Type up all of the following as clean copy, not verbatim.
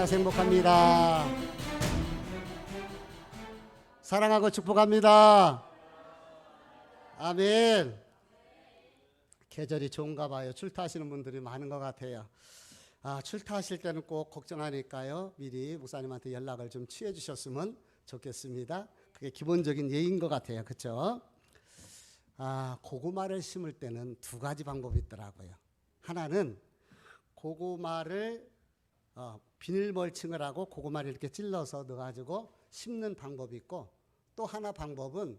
만나서 행복합니다. 사랑하고 축복합니다. 아멘. 계절이 좋은가 봐요. 출타하시는 분들이 많은 것 같아요. 출타하실 때는 꼭 걱정하니까요. 미리 목사님한테 연락을 좀 취해 주셨으면 좋겠습니다. 그게 기본적인 예인 것 같아요. 그렇죠? 고구마를 심을 때는 두 가지 방법이 있더라고요. 하나는 고구마를 비닐 멀칭을 하고 고구마를 이렇게 찔러서 넣어가지고 심는 방법이 있고, 또 하나 방법은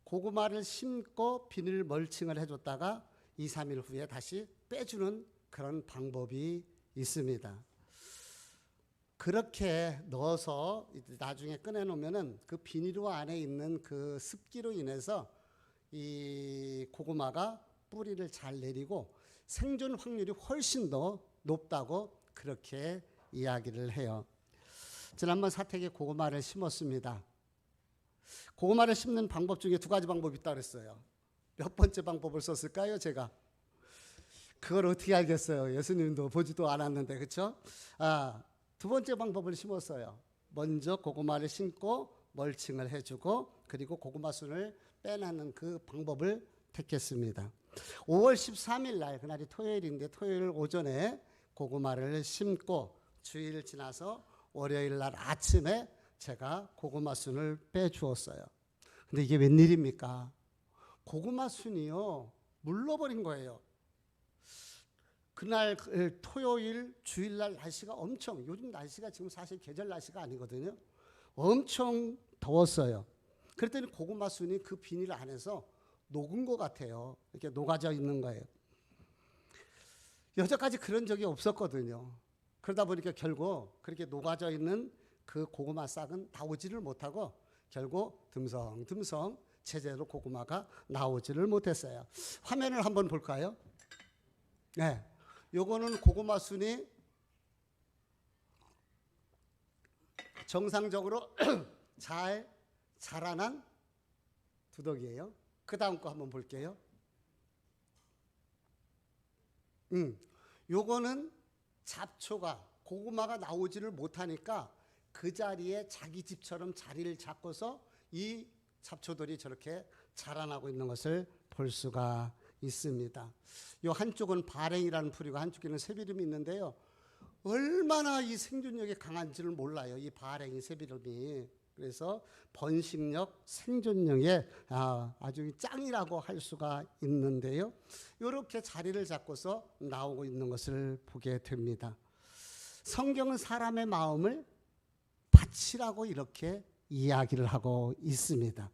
고구마를 심고 비닐 멀칭을 해줬다가 2, 3일 후에 다시 빼주는 그런 방법이 있습니다. 그렇게 넣어서 나중에 꺼내놓으면은 그 비닐 안에 있는 그 습기로 인해서 이 고구마가 뿌리를 잘 내리고 생존 확률이 훨씬 더 높다고 그렇게 이야기를 해요. 지난번 사택에 고구마를 심었습니다. 고구마를 심는 방법 중에 두 가지 방법이 있다고 그랬어요. 몇 번째 방법을 썼을까요, 제가? 그걸 어떻게 알겠어요? 예수님도 보지도 않았는데, 그렇죠? 두 번째 방법을 심었어요. 먼저 고구마를 심고 멀칭을 해주고, 그리고 고구마 순을 빼내는 그 방법을 택했습니다. 5월 13일 날, 그날이 토요일인데 토요일 오전에 고구마를 심고 주일 지나서 월요일 날 아침에 제가 고구마 순을 빼주었어요. 근데 이게 웬일입니까? 고구마 순이요, 물러버린 거예요. 그날 토요일 주일날 날씨가 엄청, 요즘 날씨가 지금 사실 계절 날씨가 아니거든요. 엄청 더웠어요. 그랬더니 고구마 순이 그 비닐 안에서 녹은 것 같아요. 이렇게 녹아져 있는 거예요. 여태까지 그런 적이 없었거든요. 그러다 보니까 결국 그렇게 녹아져 있는 그 고구마 싹은 나오지를 못하고 결국 듬성듬성 제대로 고구마가 나오지를 못했어요. 화면을 한번 볼까요? 네, 요거는 고구마 순이 정상적으로 잘 자라난 두덕이에요. 그 다음 거 한번 볼게요. 요거는 잡초가 고구마가 나오지를 못하니까 그 자리에 자기 집처럼 자리를 잡고서 이 잡초들이 저렇게 자라나고 있는 것을 볼 수가 있습니다. 요 한쪽은 바랭이라는 풀이고 한쪽에는 새비름이 있는데요. 얼마나 이 생존력이 강한지를 몰라요. 이 바랭이 새비름이. 그래서 번식력, 생존력에 아주 짱이라고 할 수가 있는데요. 이렇게 자리를 잡고서 나오고 있는 것을 보게 됩니다. 성경은 사람의 마음을 밭이라고 이렇게 이야기를 하고 있습니다.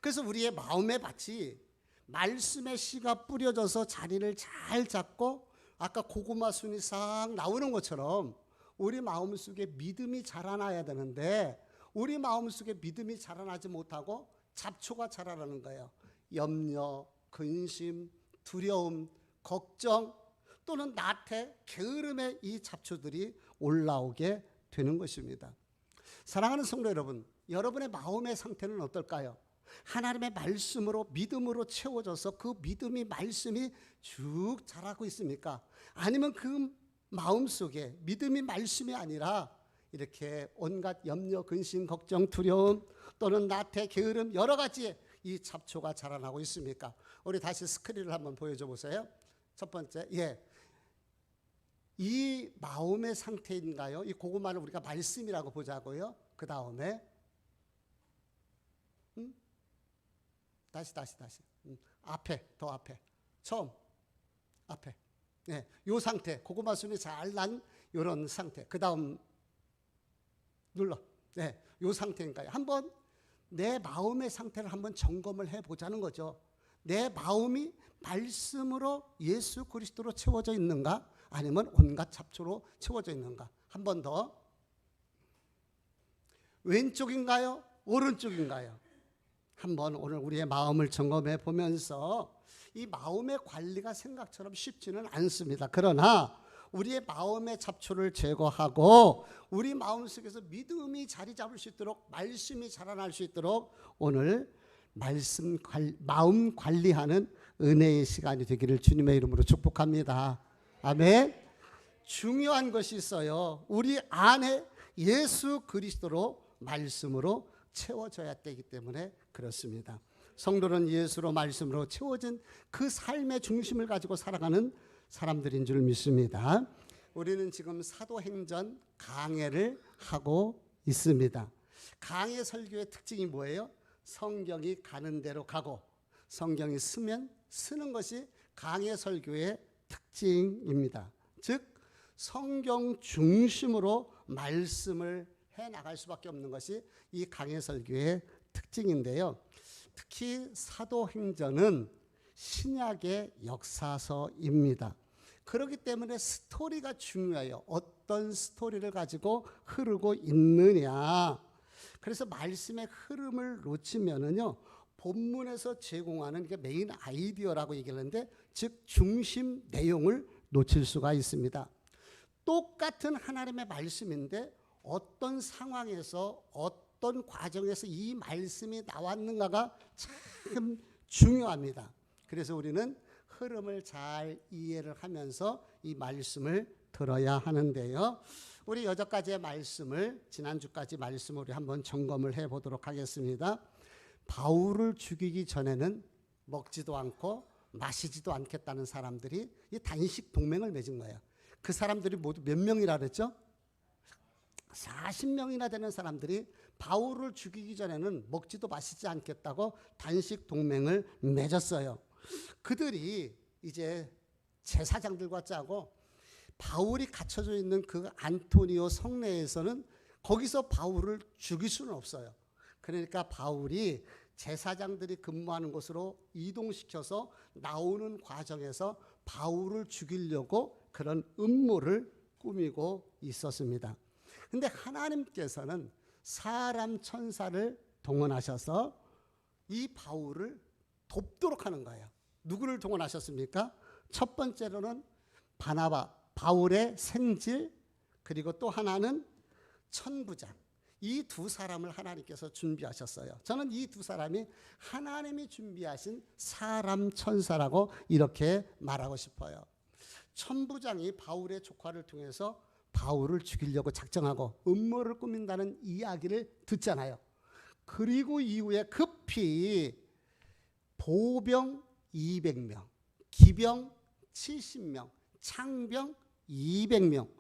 그래서 우리의 마음의 밭이 말씀의 씨가 뿌려져서 자리를 잘 잡고 아까 고구마 순이 싹 나오는 것처럼 우리 마음속에 믿음이 자라나야 되는데, 우리 마음속에 믿음이 자라나지 못하고 잡초가 자라나는 거예요. 염려, 근심, 두려움, 걱정 또는 나태, 게으름의 이 잡초들이 올라오게 되는 것입니다. 사랑하는 성도 여러분, 여러분의 마음의 상태는 어떨까요? 하나님의 말씀으로 믿음으로 채워져서 그 믿음이 말씀이 쭉 자라고 있습니까? 아니면 그 마음속에 믿음이 말씀이 아니라 이렇게 온갖 염려, 근심, 걱정, 두려움 또는 나태, 게으름 여러 가지의 이 잡초가 자라나고 있습니까? 우리 다시 스크린을 한번 보여줘 보세요. 첫 번째, 이 마음의 상태인가요? 이 고구마를 우리가 말씀이라고 보자고요. 그 다음에 다시 앞에, 더 앞에, 처음 앞에, 요 상태, 고구마 순이 잘 난 이런 상태. 그 다음 눌러. 요 상태인가요? 한번 내 마음의 상태를 한번 점검을 해보자는 거죠. 내 마음이 말씀으로 예수 그리스도로 채워져 있는가? 아니면 온갖 잡초로 채워져 있는가? 한 번 더. 왼쪽인가요? 오른쪽인가요? 한번 오늘 우리의 마음을 점검해 보면서, 이 마음의 관리가 생각처럼 쉽지는 않습니다. 그러나 우리의 마음의 잡초를 제거하고 우리 마음속에서 믿음이 자리 잡을 수 있도록, 말씀이 자라날 수 있도록 오늘 마음 관리하는 은혜의 시간이 되기를 주님의 이름으로 축복합니다. 아멘. 중요한 것이 있어요. 우리 안에 예수 그리스도로 말씀으로 채워져야 되기 때문에 그렇습니다. 성도는 예수로 말씀으로 채워진 그 삶의 중심을 가지고 살아가는 사람들인 줄 믿습니다. 우리는 지금 사도행전 강해를 하고 있습니다. 강해 설교의 특징이 뭐예요? 성경이 가는 대로 가고 성경이 쓰면 쓰는 것이 강해 설교의 특징입니다. 즉 성경 중심으로 말씀을 해나갈 수밖에 없는 것이 이 강해 설교의 특징인데요. 특히 사도행전은 신약의 역사서입니다. 그렇기 때문에 스토리가 중요해요. 어떤 스토리를 가지고 흐르고 있느냐. 그래서 말씀의 흐름을 놓치면은요, 본문에서 제공하는 게 메인 아이디어라고 얘기하는데, 즉 중심 내용을 놓칠 수가 있습니다. 똑같은 하나님의 말씀인데 어떤 상황에서 어떤 과정에서 이 말씀이 나왔는가가 참 중요합니다. 그래서 우리는 흐름을 잘 이해를 하면서 이 말씀을 들어야 하는데요. 우리 여기까지의 말씀을 지난주까지 말씀을 우리 한번 점검을 해보도록 하겠습니다. 바울을 죽이기 전에는 먹지도 않고 마시지도 않겠다는 사람들이 이 단식 동맹을 맺은 거예요. 그 사람들이 모두 몇 명이라 그랬죠? 40명이나 되는 사람들이 바울을 죽이기 전에는 먹지도 마시지 않겠다고 단식 동맹을 맺었어요. 그들이 이제 제사장들과 짜고 바울이 갇혀져 있는 그 안토니오 성내에서는 거기서 바울을 죽일 수는 없어요. 그러니까 바울이 제사장들이 근무하는 곳으로 이동시켜서 나오는 과정에서 바울을 죽이려고 그런 음모를 꾸미고 있었습니다. 근데 하나님께서는 사람 천사를 동원하셔서 이 바울을 돕도록 하는 거예요. 누구를 동원하셨습니까? 첫 번째로는 바나바, 바울의 생질, 그리고 또 하나는 천부장. 이 두 사람을 하나님께서 준비하셨어요. 저는 이 두 사람이 하나님이 준비하신 사람 천사라고 이렇게 말하고 싶어요. 천부장이 바울의 조카를 통해서 바울을 죽이려고 작정하고 음모를 꾸민다는 이야기를 듣잖아요. 그리고 이후에 급히 보병 200명, 기병 70명, 창병 200명,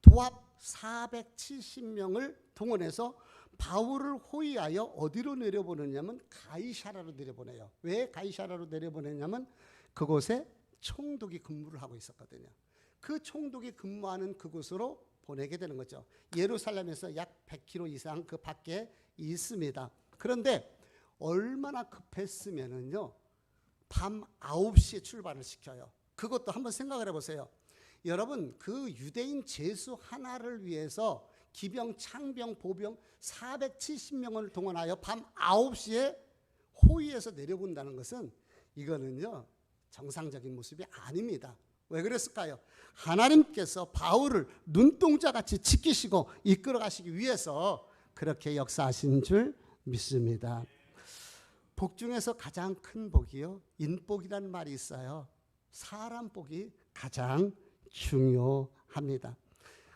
도합 470명을 동원해서 바울을 호위하여 어디로 내려보내냐면 가이사라로 내려보내요. 왜 가이사라로 내려보내냐면 그곳에 총독이 근무를 하고 있었거든요. 그 총독이 근무하는 그곳으로 보내게 되는 거죠. 예루살렘에서 약 100km 이상 그 밖에 있습니다. 그런데 얼마나 급했으면은요, 밤 9시에 출발을 시켜요. 그것도 한번 생각을 해보세요. 여러분, 그 유대인 제수 하나를 위해서 기병, 창병, 보병 470명을 동원하여 밤 9시에 호위에서 내려본다는 것은 이거는요, 정상적인 모습이 아닙니다. 왜 그랬을까요? 하나님께서 바울을 눈동자같이 지키시고 이끌어 가시기 위해서 그렇게 역사하신 줄 믿습니다. 복 중에서 가장 큰 복이요, 인복이라는 말이 있어요. 사람 복이 가장 중요합니다.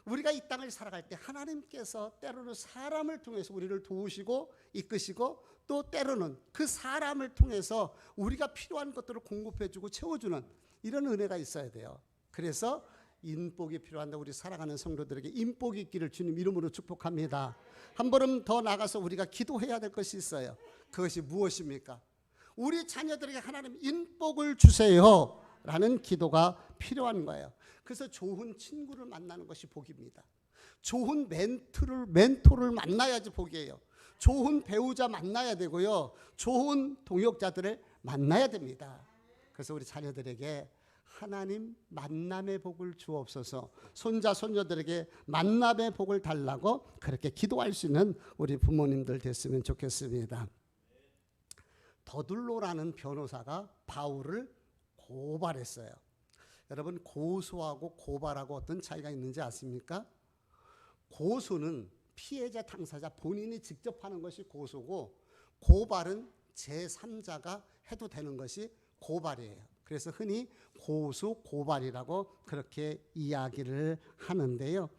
우리가 이 땅을 살아갈 때 하나님께서 때로는 사람을 통해서 우리를 도우시고 이끄시고 또 때로는 그 사람을 통해서 우리가 필요한 것들을 공급해주고 채워주는 이런 은혜가 있어야 돼요. 그래서 인복이 필요한데 우리 살아가는 성도들에게 인복이 있기를 주님 이름으로 축복합니다. 한 걸음 더 나가서 우리가 기도해야 될 것이 있어요. 그것이 무엇입니까? 우리 자녀들에게 하나님 인복을 주세요 라는 기도가 필요한 거예요. 그래서 좋은 친구를 만나는 것이 복입니다. 좋은 멘토를 만나야지 복이에요. 좋은 배우자 만나야 되고요, 좋은 동역자들을 만나야 됩니다. 그래서 우리 자녀들에게 하나님 만남의 복을 주옵소서, 손자 손녀들에게 만남의 복을 달라고 그렇게 기도할 수 있는 우리 부모님들 됐으면 좋겠습니다. 더둘로라는 변호사가 바울을 고발했어요. 여러분, 고소하고 고발하고 어떤 차이가 있는지 아십니까? 고소는 피해자 당사자 본인이 직접 하는 것이 고소고, 고발은 제3자가 해도 되는 것이 고발이에요. 그래서 흔히 고수 고발이라고 그렇게 이야기를 하는데요.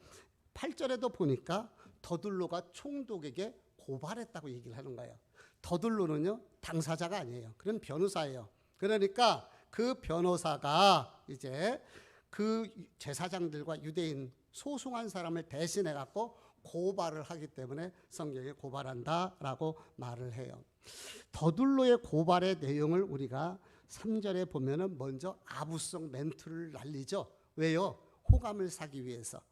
8절에도 보니까 더둘로가 총독에게 고발했다고 얘기를 하는 거예요. 더둘로는요, 당사자가 아니에요. 그런 변호사예요. 그러니까 그 변호사가 이제 그 제사장들과 유대인 소송한 사람을 대신해 갖고 고발을 하기 때문에 성경에 고발한다라고 말을 해요. 더둘로의 고발의 내용을 우리가 3절에 보면은 먼저 아부성 멘트를 날리죠. 왜요? 호감을 사기 위해서,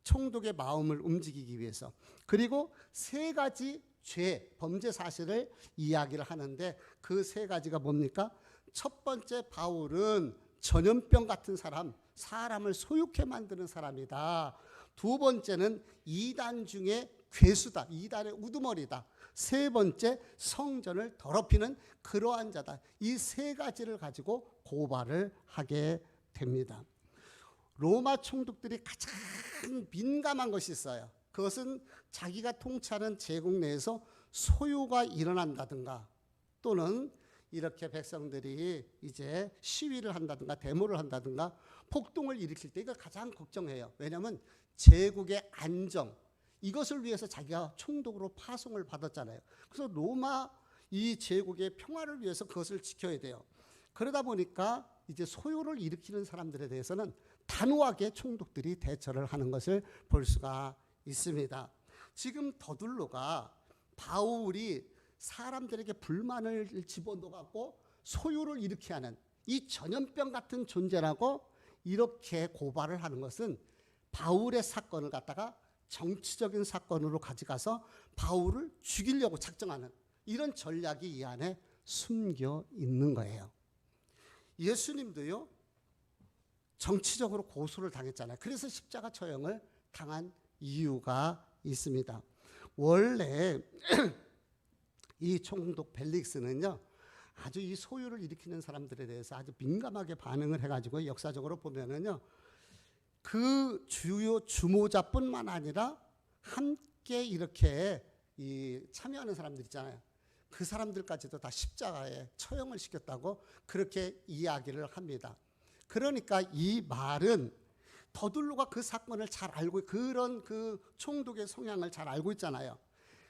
총독의 마음을 움직이기 위해서. 그리고 세 가지 죄, 범죄 사실을 이야기를 하는데 그 세 가지가 뭡니까? 첫 번째, 바울은 전염병 같은 사람, 사람을 소유케 만드는 사람이다. 두 번째는 이단 중에 괴수다, 이단의 우두머리다. 세 번째, 성전을 더럽히는 그러한 자다. 이 세 가지를 가지고 고발을 하게 됩니다. 로마 총독들이 가장 민감한 것이 있어요. 그것은 자기가 통치하는 제국 내에서 소요가 일어난다든가, 또는 이렇게 백성들이 이제 시위를 한다든가 데모를 한다든가 폭동을 일으킬 때 이걸 가장 걱정해요. 왜냐하면 제국의 안정, 이것을 위해서 자기가 총독으로 파송을 받았잖아요. 그래서 로마 이 제국의 평화를 위해서 그것을 지켜야 돼요. 그러다 보니까 이제 소요를 일으키는 사람들에 대해서는 단호하게 총독들이 대처를 하는 것을 볼 수가 있습니다. 지금 더둘로가 바울이 사람들에게 불만을 집어넣어갖고 소요를 일으키게 하는 이 전염병 같은 존재라고 이렇게 고발을 하는 것은 바울의 사건을 갖다가 정치적인 사건으로 가져가서 바울을 죽이려고 작정하는 이런 전략이 이 안에 숨겨 있는 거예요. 예수님도요, 정치적으로 고소를 당했잖아요. 그래서 십자가 처형을 당한 이유가 있습니다. 원래 이 총독 벨릭스는요, 아주 이 소유를 일으키는 사람들에 대해서 아주 민감하게 반응을 해가지고 역사적으로 보면은요, 그 주요 주모자뿐만 아니라 함께 이렇게 참여하는 사람들 있잖아요. 그 사람들까지도 다 십자가에 처형을 시켰다고 그렇게 이야기를 합니다. 그러니까 이 말은 더둘로가 그 사건을 잘 알고, 그런 그 총독의 성향을 잘 알고 있잖아요.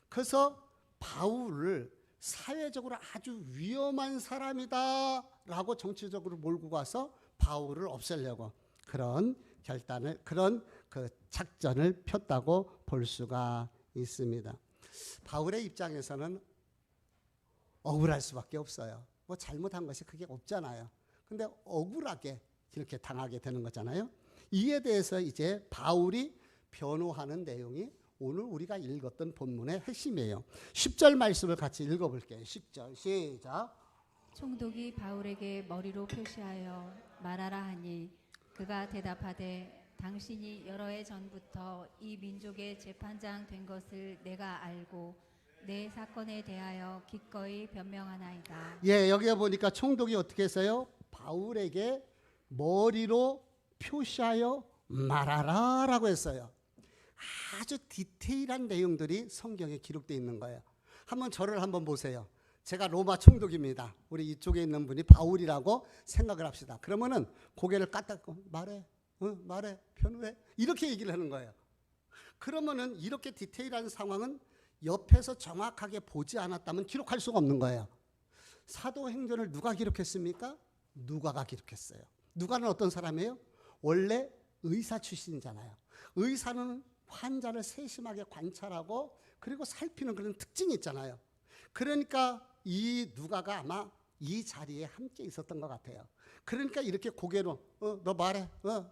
그래서 바울을 사회적으로 아주 위험한 사람이다라고 정치적으로 몰고 가서 바울을 없애려고 그런 결단을, 그런 그 작전을 폈다고 볼 수가 있습니다. 바울의 입장에서는 억울할 수밖에 없어요. 뭐 잘못한 것이 크게 없잖아요. 근데 억울하게 이렇게 당하게 되는 거잖아요. 이에 대해서 이제 바울이 변호하는 내용이 오늘 우리가 읽었던 본문의 핵심이에요. 10절 말씀을 같이 읽어볼게요. 10절 시작. 총독이 바울에게 머리로 표시하여 말하라 하니 그가 대답하되 당신이 여러 해 전부터 이 민족의 재판장 된 것을 내가 알고 내 사건에 대하여 기꺼이 변명하나이다. 예, 여기에 보니까 총독이 어떻게 했어요? 바울에게 머리로 표시하여 말하라 라고 했어요. 아주 디테일한 내용들이 성경에 기록되어 있는 거예요. 한번 저를 한번 보세요. 제가 로마 총독입니다. 우리 이쪽에 있는 분이 바울이라고 생각을 합시다. 그러면은 고개를 까딱고 말해, 말해, 변호해, 이렇게 얘기를 하는 거예요. 그러면은 이렇게 디테일한 상황은 옆에서 정확하게 보지 않았다면 기록할 수가 없는 거예요. 사도행전을 누가 기록했습니까? 누가가 기록했어요. 누가는 어떤 사람이에요? 원래 의사 출신이잖아요. 의사는 환자를 세심하게 관찰하고 그리고 살피는 그런 특징이 있잖아요. 그러니까 이 누가가 아마 이 자리에 함께 있었던 것 같아요. 그러니까 이렇게 고개로 너 말해,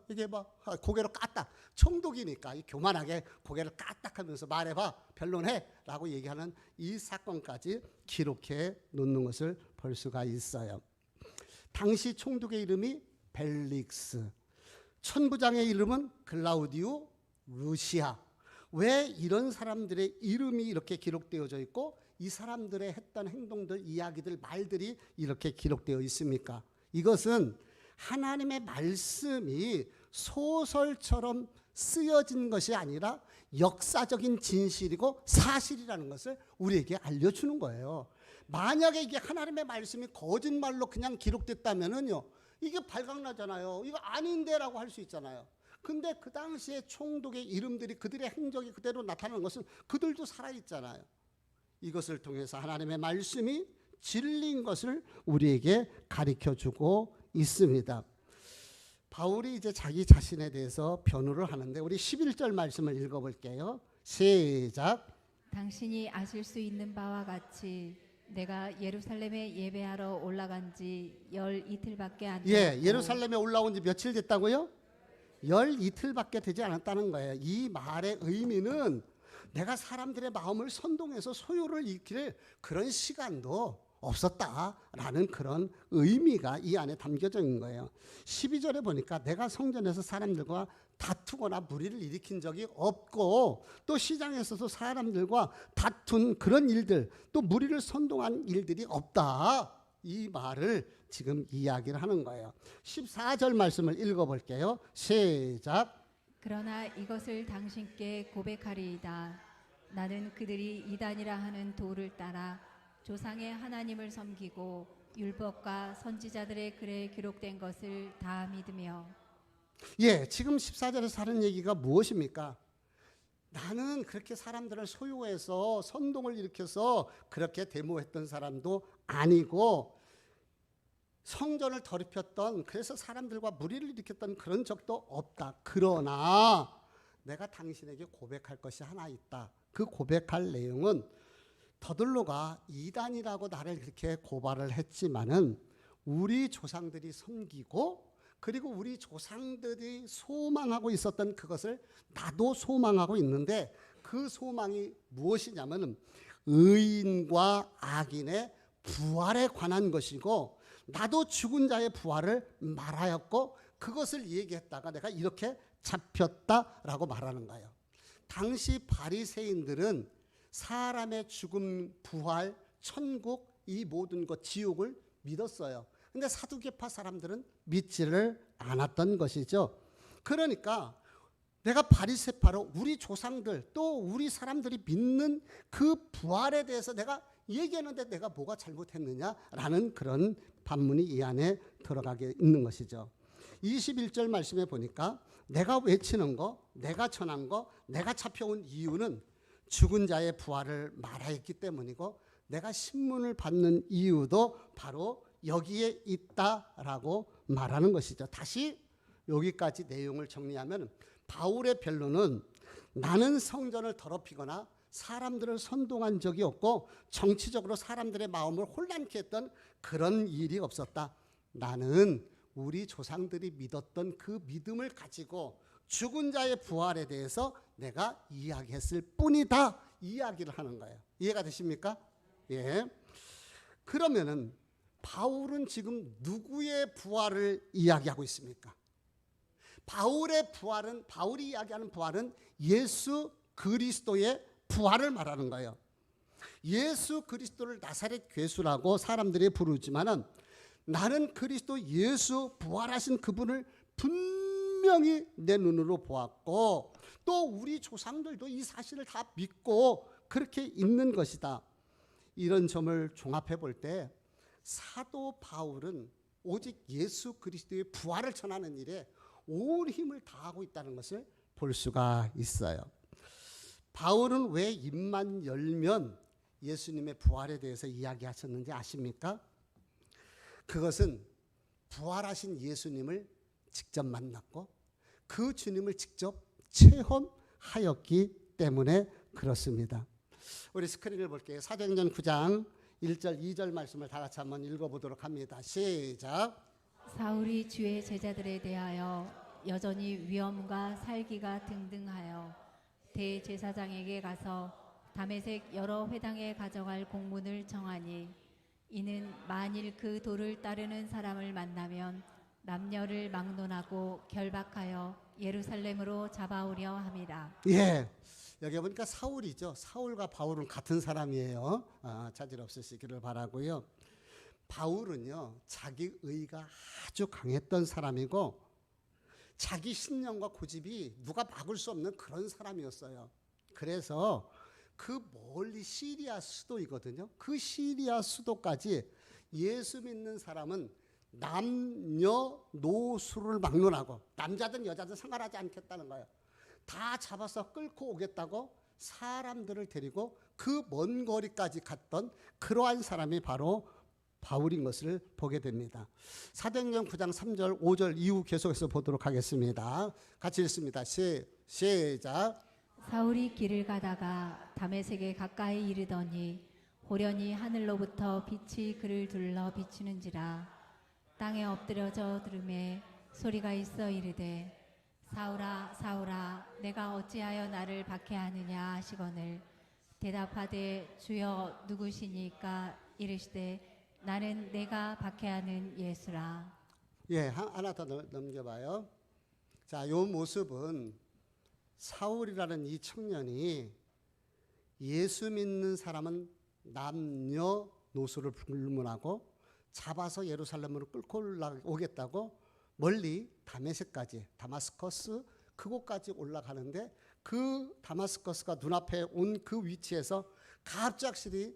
이게 봐, 고개로 까딱, 총독이니까 이 교만하게 고개를 까딱하면서 말해봐, 변론해라고 얘기하는 이 사건까지 기록해 놓는 것을 볼 수가 있어요. 당시 총독의 이름이 벨릭스, 천부장의 이름은 글라우디우 루시아. 왜 이런 사람들의 이름이 이렇게 기록되어져 있고 이 사람들의 했던 행동들, 이야기들, 말들이 이렇게 기록되어 있습니까? 이것은 하나님의 말씀이 소설처럼 쓰여진 것이 아니라 역사적인 진실이고 사실이라는 것을 우리에게 알려주는 거예요. 만약에 이게 하나님의 말씀이 거짓말로 그냥 기록됐다면은요, 이게 발각나잖아요. 이거 아닌데라고 할 수 있잖아요. 근데 그 당시에 총독의 이름들이 그들의 행적이 그대로 나타나는 것은 그들도 살아있잖아요. 이것을 통해서 하나님의 말씀이 진리인 것을 우리에게 가르쳐주고 있습니다. 바울이 이제 자기 자신에 대해서 변호를 하는데 우리 11절 말씀을 읽어볼게요. 시작. 당신이 아실 수 있는 바와 같이 내가 예루살렘에 예배하러 올라간 지 열 이틀밖에 안 되었고 예루살렘에 올라온 지 며칠 됐다고요? 열 이틀밖에 되지 않았다는 거예요. 이 말의 의미는 내가 사람들의 마음을 선동해서 소요를 일으킬 그런 시간도 없었다라는 그런 의미가 이 안에 담겨져 있는 거예요. 12절에 보니까 내가 성전에서 사람들과 다투거나 무리를 일으킨 적이 없고 또 시장에서도 사람들과 다툰 그런 일들 또 무리를 선동한 일들이 없다. 이 말을 지금 이야기를 하는 거예요. 14절 말씀을 읽어볼게요. 시작. 그러나 이것을 당신께 고백하리이다. 나는 그들이 이단이라 하는 도를 따라 조상의 하나님을 섬기고 율법과 선지자들의 글에 기록된 것을 다 믿으며. 지금 14절에서 하는 얘기가 무엇입니까? 나는 그렇게 사람들을 소유해서 선동을 일으켜서 그렇게 데모했던 사람도 아니고 성전을 더럽혔던 그래서 사람들과 무리를 일으켰던 그런 적도 없다. 그러나 내가 당신에게 고백할 것이 하나 있다. 그 고백할 내용은 더들로가 이단이라고 나를 그렇게 고발을 했지만은 우리 조상들이 섬기고 그리고 우리 조상들이 소망하고 있었던 그것을 나도 소망하고 있는데 그 소망이 무엇이냐면 의인과 악인의 부활에 관한 것이고 나도 죽은 자의 부활을 말하였고 그것을 얘기했다가 내가 이렇게 잡혔다라고 말하는 거예요. 당시 바리새인들은 사람의 죽음, 부활, 천국 이 모든 것 지옥을 믿었어요. 근데 사두개파 사람들은 믿지를 않았던 것이죠. 그러니까 내가 바리새파로 우리 조상들 또 우리 사람들이 믿는 그 부활에 대해서 내가 얘기하는데 내가 뭐가 잘못했느냐라는 그런 반문이 이 안에 들어가게 있는 것이죠. 21절 말씀에 보니까 내가 외치는 거, 내가 전한 거, 내가 잡혀온 이유는 죽은 자의 부활을 말하였기 때문이고 내가 신문을 받는 이유도 바로 여기에 있다라고 말하는 것이죠. 다시 여기까지 내용을 정리하면 바울의 변론은 나는 성전을 더럽히거나 사람들을 선동한 적이 없고 정치적으로 사람들의 마음을 혼란케 했던 그런 일이 없었다. 나는 우리 조상들이 믿었던 그 믿음을 가지고 죽은 자의 부활에 대해서 내가 이야기했을 뿐이다. 이야기를 하는 거예요. 이해가 되십니까? 그러면은 바울은 지금 누구의 부활을 이야기하고 있습니까? 바울이 이야기하는 부활은 예수 그리스도의 부활을 말하는 거예요. 예수 그리스도를 나사렛 괴수라고 사람들이 부르지만은 나는 그리스도 예수 부활하신 그분을 분명히 내 눈으로 보았고 또 우리 조상들도 이 사실을 다 믿고 그렇게 있는 것이다. 이런 점을 종합해 볼 때 사도 바울은 오직 예수 그리스도의 부활을 전하는 일에 온 힘을 다하고 있다는 것을 볼 수가 있어요. 바울은 왜 입만 열면 예수님의 부활에 대해서 이야기하셨는지 아십니까? 그것은 부활하신 예수님을 직접 만났고 그 주님을 직접 체험하였기 때문에 그렇습니다. 우리 스크린을 볼게요. 사도행전 9장 1절 2절 말씀을 다 같이 한번 읽어보도록 합니다. 시작. 사울이 주의 제자들에 대하여 여전히 위험과 살기가 등등하여 대제사장에게 가서 다메섹 여러 회당에 가져갈 공문을 정하니 이는 만일 그 도를 따르는 사람을 만나면 남녀를 막론하고 결박하여 예루살렘으로 잡아오려 함이라. 여기 보니까 사울이죠. 사울과 바울은 같은 사람이에요. 차질 없으시기를 바라고요. 바울은요, 자기 의가 아주 강했던 사람이고 자기 신념과 고집이 누가 막을 수 없는 그런 사람이었어요. 그래서 그 멀리 시리아 수도이거든요. 그 시리아 수도까지 예수 믿는 사람은 남녀노소를 막론하고 남자든 여자든 상관하지 않겠다는 거예요. 다 잡아서 끌고 오겠다고 사람들을 데리고 그 먼 거리까지 갔던 그러한 사람이 바로 바울인 것을 보게 됩니다. 사도행전 9장 3절 5절 이후 계속해서 보도록 하겠습니다. 같이 읽습니다. 시작. 사울이 길을 가다가 다메섹에 가까이 이르더니 호련히 하늘로부터 빛이 그를 둘러 비추는지라. 땅에 엎드려져 들음에 소리가 있어 이르되 사울아 사울아 내가 어찌하여 나를 박해하느냐 하시거늘 대답하되 주여 누구시니까 이르시되 나는 내가 박해하는 예수라. 예, 하나 더 넘겨봐요. 자, 요 모습은 사울이라는 이 청년이 예수 믿는 사람은 남녀노소를 불문하고 잡아서 예루살렘으로 끌고 올라오겠다고 멀리 다메섹까지 다마스커스 그곳까지 올라가는데 그 다마스커스가 눈앞에 온 그 위치에서 갑작스레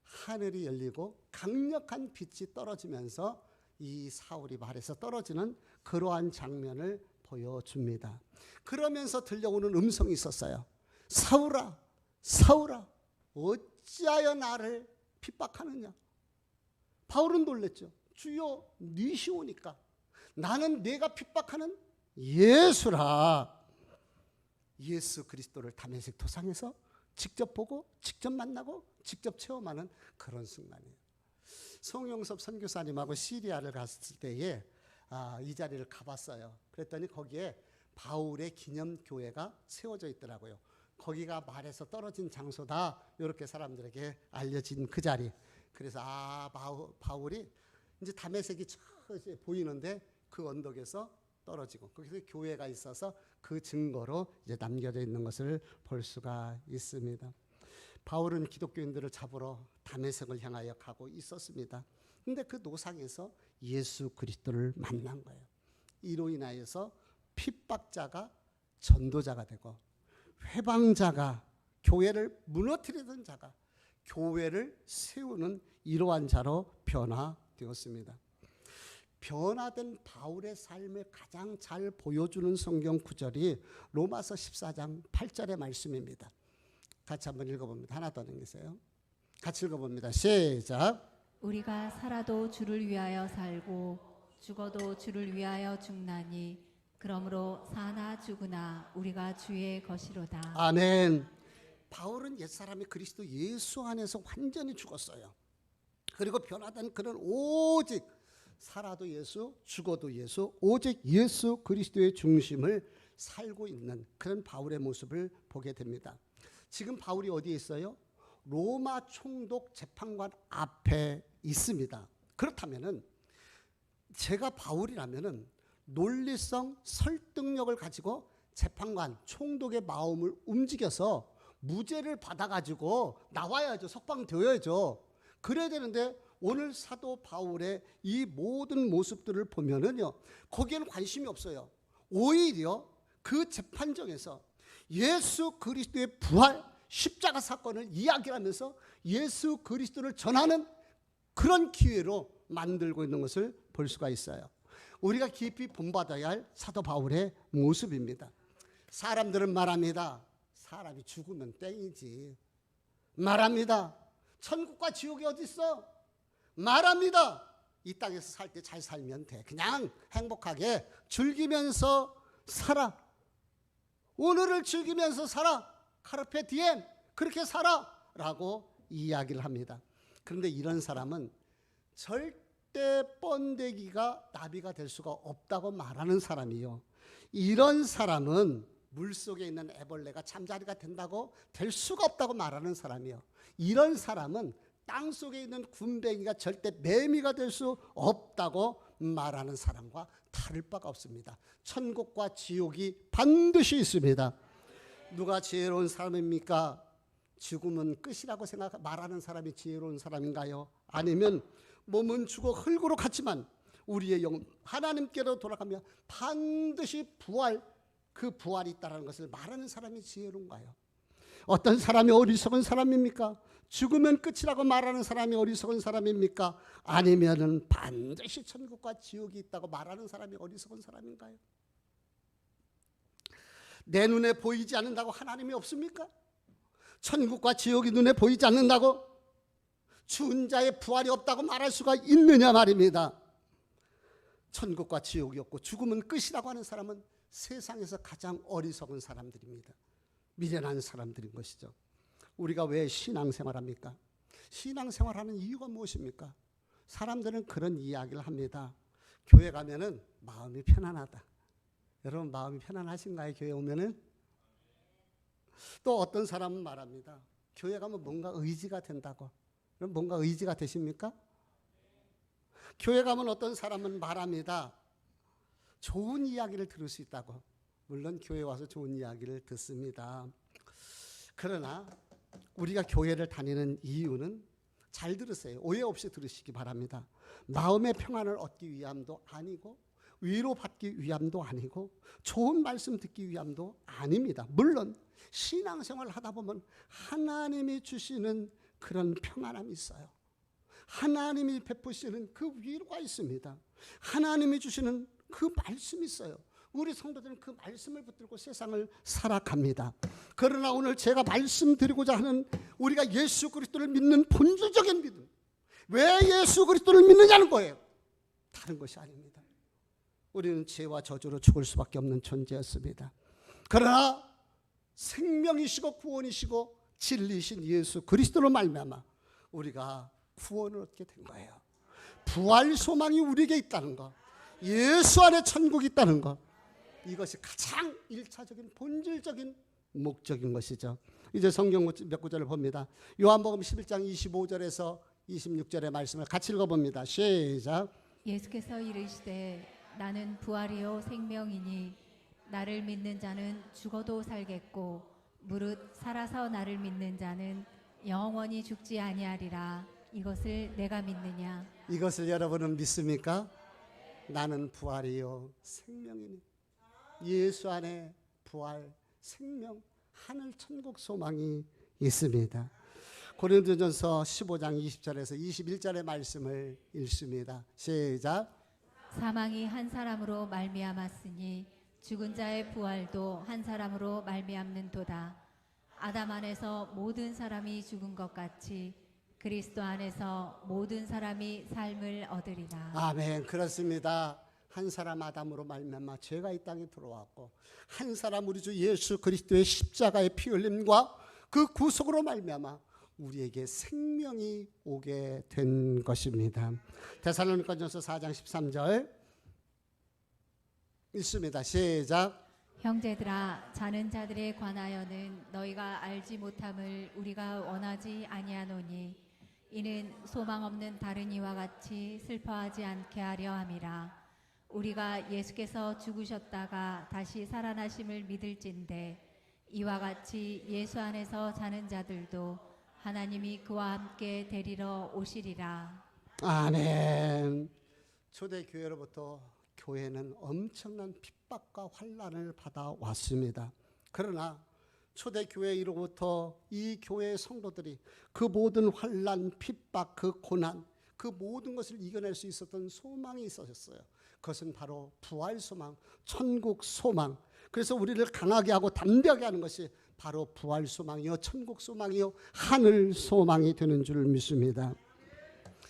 하늘이 열리고 강력한 빛이 떨어지면서 이 사울이 발에서 떨어지는 그러한 장면을 보여줍니다. 그러면서 들려오는 음성이 있었어요. 사울아 사울아 어찌하여 나를 핍박하느냐. 바울은 놀랬죠. 주여 니시오니까 나는 내가 핍박하는 예수라. 예수 그리스도를 다메섹 도상에서 직접 보고 직접 만나고 직접 체험하는 그런 순간이에요. 송영섭 선교사님하고 시리아를 갔을 때에 이 자리를 가봤어요. 그랬더니 거기에 바울의 기념교회가 세워져 있더라고요. 거기가 말에서 떨어진 장소다 이렇게 사람들에게 알려진 그 자리. 그래서 바울이 이제 다메섹이 보이는데 그 언덕에서 떨어지고 거기서 교회가 있어서 그 증거로 이제 남겨져 있는 것을 볼 수가 있습니다. 바울은 기독교인들을 잡으러 다메섹을 향하여 가고 있었습니다. 근데 그 노상에서 예수 그리스도를 만난 거예요. 이로 인하여서 핍박자가 전도자가 되고 회방자가 교회를 무너뜨리던 자가 교회를 세우는 이러한 자로 변화되었습니다. 변화된 바울의 삶을 가장 잘 보여주는 성경 구절이 로마서 14장 8절의 말씀입니다. 같이 한번 읽어봅니다. 하나 더 넘기세요. 같이 읽어봅니다. 시작. 우리가 살아도 주를 위하여 살고 죽어도 주를 위하여 죽나니 그러므로 사나 죽으나 우리가 주의 것이로다. 아멘. 바울은 옛사람이 그리스도 예수 안에서 완전히 죽었어요. 그리고 변화된 그는 오직 살아도 예수, 죽어도 예수, 오직 예수 그리스도의 중심을 살고 있는 그런 바울의 모습을 보게 됩니다. 지금 바울이 어디에 있어요? 로마 총독 재판관 앞에 있습니다. 그렇다면은 제가 바울이라면은 논리성, 설득력을 가지고 재판관, 총독의 마음을 움직여서 무죄를 받아가지고 나와야죠. 석방되어야죠. 그래야 되는데 오늘 사도 바울의 이 모든 모습들을 보면은요, 거기에는 관심이 없어요. 오히려 그 재판정에서 예수 그리스도의 부활, 십자가 사건을 이야기하면서 예수 그리스도를 전하는 그런 기회로 만들고 있는 것을 볼 수가 있어요. 우리가 깊이 본받아야 할 사도 바울의 모습입니다. 사람들은 말합니다. 사람이 죽으면 땡이지. 말합니다. 천국과 지옥이 어디 있어? 말합니다. 이 땅에서 살 때 잘 살면 돼. 그냥 행복하게 즐기면서 살아. 오늘을 즐기면서 살아. 카르페 디엠. 그렇게 살아. 라고 이야기를 합니다. 그런데 이런 사람은 절대 번데기가 나비가 될 수가 없다고 말하는 사람이요. 이런 사람은 물속에 있는 애벌레가 잠자리가 된다고 될 수가 없다고 말하는 사람이요. 이런 사람은 땅속에 있는 군뱅이가 절대 매미가 될 수 없다고 말하는 사람과 다를 바가 없습니다. 천국과 지옥이 반드시 있습니다. 누가 지혜로운 사람입니까? 죽으면 끝이라고 말하는 사람이 지혜로운 사람인가요? 아니면 몸은 죽어 흙으로 갔지만 우리의 영은 하나님께로 돌아가며 반드시 그 부활이 있다는 것을 말하는 사람이 지혜로운가요? 어떤 사람이 어리석은 사람입니까? 죽으면 끝이라고 말하는 사람이 어리석은 사람입니까? 아니면은 반드시 천국과 지옥이 있다고 말하는 사람이 어리석은 사람인가요? 내 눈에 보이지 않는다고 하나님이 없습니까? 천국과 지옥이 눈에 보이지 않는다고 죽은 자의 부활이 없다고 말할 수가 있느냐 말입니다. 천국과 지옥이 없고 죽으면 끝이라고 하는 사람은 세상에서 가장 어리석은 사람들입니다. 미련한 사람들인 것이죠. 우리가 왜 신앙생활합니까? 신앙생활하는 이유가 무엇입니까? 사람들은 그런 이야기를 합니다. 교회 가면은 마음이 편안하다. 여러분 마음이 편안하신가요? 교회 오면은? 또 어떤 사람은 말합니다. 교회 가면 뭔가 의지가 된다고. 그럼 뭔가 의지가 되십니까? 교회 가면 어떤 사람은 말합니다. 좋은 이야기를 들을 수 있다고. 물론 교회 와서 좋은 이야기를 듣습니다. 그러나 우리가 교회를 다니는 이유는 잘 들으세요. 오해 없이 들으시기 바랍니다. 마음의 평안을 얻기 위함도 아니고 위로받기 위함도 아니고 좋은 말씀 듣기 위함도 아닙니다. 물론 신앙생활을 하다 보면 하나님이 주시는 그런 평안함이 있어요. 하나님이 베푸시는 그 위로가 있습니다. 하나님이 주시는 그 말씀이 있어요. 우리 성도들은 그 말씀을 붙들고 세상을 살아갑니다. 그러나 오늘 제가 말씀드리고자 하는 우리가 예수 그리스도를 믿는 본질적인 믿음, 왜 예수 그리스도를 믿느냐는 거예요. 다른 것이 아닙니다. 우리는 죄와 저주로 죽을 수밖에 없는 존재였습니다. 그러나 생명이시고 구원이시고 진리이신 예수 그리스도로 말미암아 우리가 구원을 얻게 된 거예요. 부활 소망이 우리에게 있다는 것, 예수 안에 천국이 있다는 것, 이것이 가장 1차적인 본질적인 목적인 것이죠. 이제 성경 몇 구절을 봅니다. 요한복음 11장 25절에서 26절의 말씀을 같이 읽어봅니다. 시작. 예수께서 이르시되 나는 부활이요 생명이니 나를 믿는 자는 죽어도 살겠고 무릇 살아서 나를 믿는 자는 영원히 죽지 아니하리라. 이것을 내가 믿느냐? 이것을 여러분은 믿습니까? 나는 부활이요 생명이니 예수 안에 부활, 생명, 하늘 천국 소망이 있습니다. 고린도전서 15장 20절에서 21절의 말씀을 읽습니다. 시작. 사망이 한 사람으로 말미암았으니 죽은 자의 부활도 한 사람으로 말미암는도다. 아담 안에서 모든 사람이 죽은 것 같이 그리스도 안에서 모든 사람이 삶을 얻으리라. 아멘. 그렇습니다. 한 사람 아담으로 말미암아 죄가 이 땅에 들어왔고 한 사람 우리 주 예수 그리스도의 십자가의 피 흘림과 그 구속으로 말미암아 우리에게 생명이 오게 된 것입니다. 데살로니가전서 4장 13절 읽습니다. 시작. 형제들아 자는 자들에 관하여는 너희가 알지 못함을 우리가 원하지 아니하노니 이는 소망 없는 다른 이와 같이 슬퍼하지 않게 하려 함이라. 우리가 예수께서 죽으셨다가 다시 살아나심을 믿을진대 이와 같이 예수 안에서 자는 자들도 하나님이 그와 함께 데리러 오시리라. 아멘. 초대교회로부터 교회는 엄청난 핍박과 환난을 받아왔습니다. 그러나 초대교회로부터 이 교회의 성도들이 그 모든 환난, 핍박, 그 고난, 그 모든 것을 이겨낼 수 있었던 소망이 있었어요. 그것은 바로 부활 소망, 천국 소망. 그래서 우리를 강하게 하고 담대하게 하는 것이 바로 부활 소망이요, 천국 소망이요, 하늘 소망이 되는 줄 믿습니다.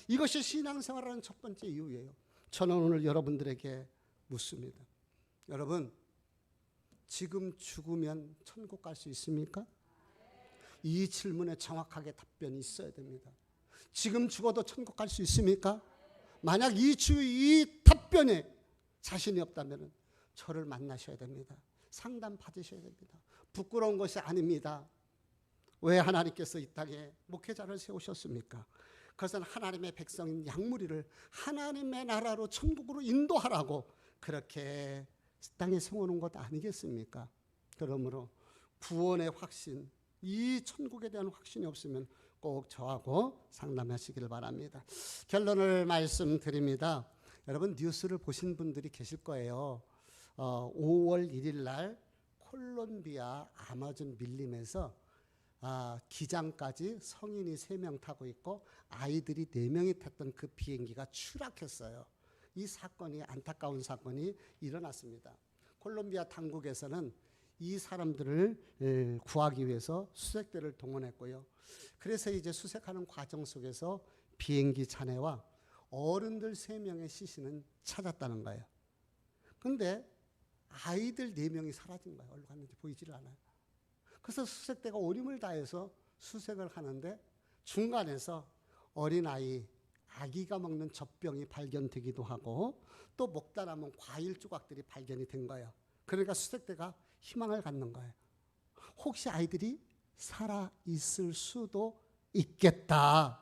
이것이 신앙생활하는 첫 번째 이유예요. 저는 오늘 여러분들에게 묻습니다. 여러분, 지금 죽으면 천국 갈 수 있습니까? 이 질문에 정확하게 답변이 있어야 됩니다. 지금 죽어도 천국 갈 수 있습니까? 만약 이 답변에 자신이 없다면 저를 만나셔야 됩니다. 상담 받으셔야 됩니다. 부끄러운 것이 아닙니다. 왜 하나님께서 이 땅에 목회자를 세우셨습니까? 그것은 하나님의 백성인 양무리를 하나님의 나라로 천국으로 인도하라고 그렇게 땅에 세워놓은 것 아니겠습니까? 그러므로 구원의 확신, 이 천국에 대한 확신이 없으면 꼭 저하고 상담하시길 바랍니다. 결론을 말씀드립니다. 여러분 뉴스를 보신 분들이 계실 거예요. 5월 1일 날 콜롬비아 아마존 밀림에서 기장까지 성인이 3명 타고 있고 아이들이 4명이 탔던 그 비행기가 추락했어요. 이 사건이, 안타까운 사건이 일어났습니다. 콜롬비아 당국에서는 이 사람들을 구하기 위해서 수색대를 동원했고요. 그래서 이제 수색하는 과정 속에서 비행기 잔해와 어른들 3명의 시신은 찾았다는 거예요. 그런데 아이들 4명이 사라진 거예요. 어디로 갔는지 보이지를 않아요. 그래서 수색대가 온 힘을 다해서 수색을 하는데 중간에서 어린아이, 아기가 먹는 젖병이 발견되기도 하고 또 먹다 남은 과일 조각들이 발견이 된 거예요. 그러니까 수색대가 희망을 갖는 거예요. 혹시 아이들이 살아있을 수도 있겠다.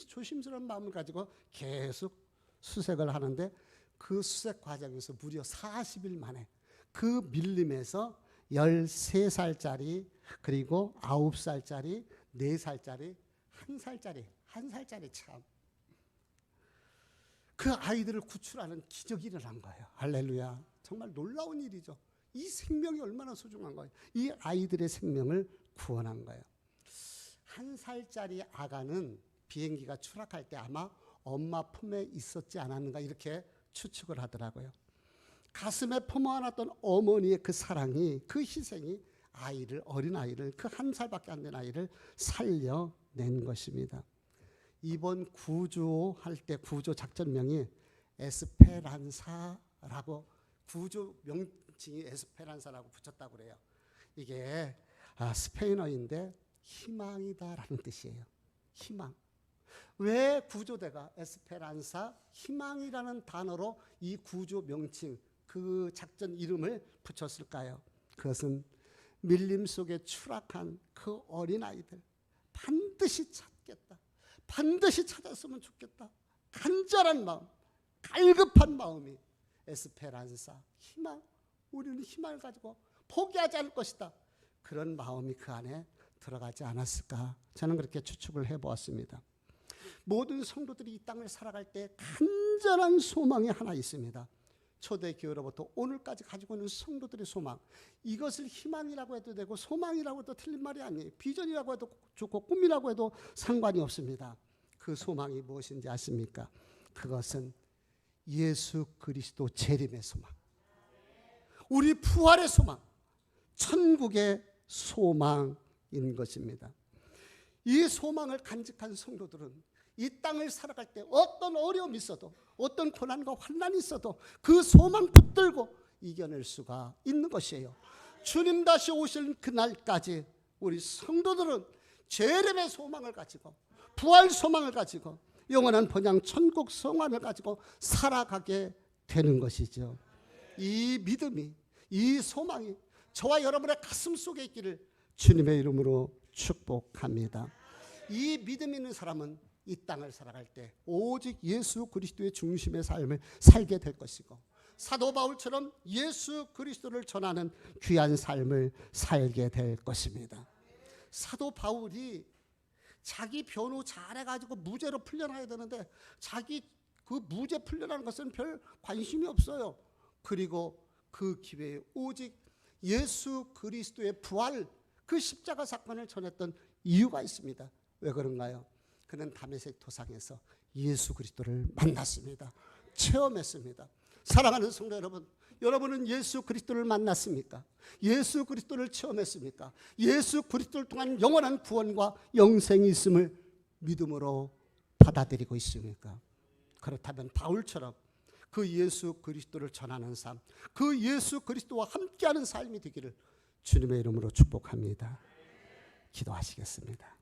조심스러운 마음을 가지고 계속 수색을 하는데 그 수색 과정에서 무려 40일 만에 그 밀림에서 13살짜리 그리고 9살짜리 4살짜리 1살짜리 참 그 아이들을 구출하는 기적이 일어난 거예요. 할렐루야. 정말 놀라운 일이죠. 이 생명이 얼마나 소중한 거예요. 이 아이들의 생명을 구원한 거예요. 1살짜리 아가는 비행기가 추락할 때 아마 엄마 품에 있었지 않았는가 이렇게 추측을 하더라고요. 가슴에 품어 안았던 어머니의 그 사랑이, 그 희생이 어린아이를, 그 1살밖에 안 된 아이를 살려낸 것입니다. 이번 구조할 때 구조 작전명이 에스페란사라고, 구조 명칭이 에스페란사라고 붙였다고 그래요. 이게 스페인어인데 희망이다라는 뜻이에요. 희망. 왜 구조대가 에스페란사, 희망이라는 단어로 이 구조 명칭, 그 작전 이름을 붙였을까요? 그것은 밀림 속에 추락한 그 어린아이들 반드시 찾겠다. 반드시 찾았으면 좋겠다. 간절한 마음, 갈급한 마음이 에스페란사, 희망. 우리는 희망을 가지고 포기하지 않을 것이다. 그런 마음이 그 안에 들어가지 않았을까? 저는 그렇게 추측을 해보았습니다. 모든 성도들이 이 땅을 살아갈 때 간절한 소망이 하나 있습니다. 초대교회로부터 오늘까지 가지고 있는 성도들의 소망, 이것을 희망이라고 해도 되고 소망이라고 해도 틀린 말이 아니에요. 비전이라고 해도 좋고 꿈이라고 해도 상관이 없습니다. 그 소망이 무엇인지 아십니까? 그것은 예수 그리스도 재림의 소망, 우리 부활의 소망, 천국의 소망인 것입니다. 이 소망을 간직한 성도들은 이 땅을 살아갈 때 어떤 어려움이 있어도, 어떤 고난과 환난이 있어도 그 소망 붙들고 이겨낼 수가 있는 것이에요. 주님 다시 오실 그날까지 우리 성도들은 재림의 소망을 가지고, 부활 소망을 가지고, 영원한 번영 천국 성환을 가지고 살아가게 되는 것이죠. 이 믿음이, 이 소망이 저와 여러분의 가슴 속에 있기를 주님의 이름으로 축복합니다. 이 믿음 있는 사람은 이 땅을 살아갈 때 오직 예수 그리스도의 중심의 삶을 살게 될 것이고, 사도 바울처럼 예수 그리스도를 전하는 귀한 삶을 살게 될 것입니다. 사도 바울이 자기 변호 잘해가지고 무죄로 풀려나야 되는데 자기 그 무죄 풀려나는 것은 별 관심이 없어요. 그리고 그 기회에 오직 예수 그리스도의 부활, 그 십자가 사건을 전했던 이유가 있습니다. 왜 그런가요? 그는 다메섹 도상에서 예수 그리스도를 만났습니다. 체험했습니다. 사랑하는 성도 여러분, 여러분은 예수 그리스도를 만났습니까? 예수 그리스도를 체험했습니까? 예수 그리스도를 통한 영원한 구원과 영생이 있음을 믿음으로 받아들이고 있습니까? 그렇다면 바울처럼 그 예수 그리스도를 전하는 삶, 그 예수 그리스도와 함께하는 삶이 되기를 주님의 이름으로 축복합니다. 기도하시겠습니다.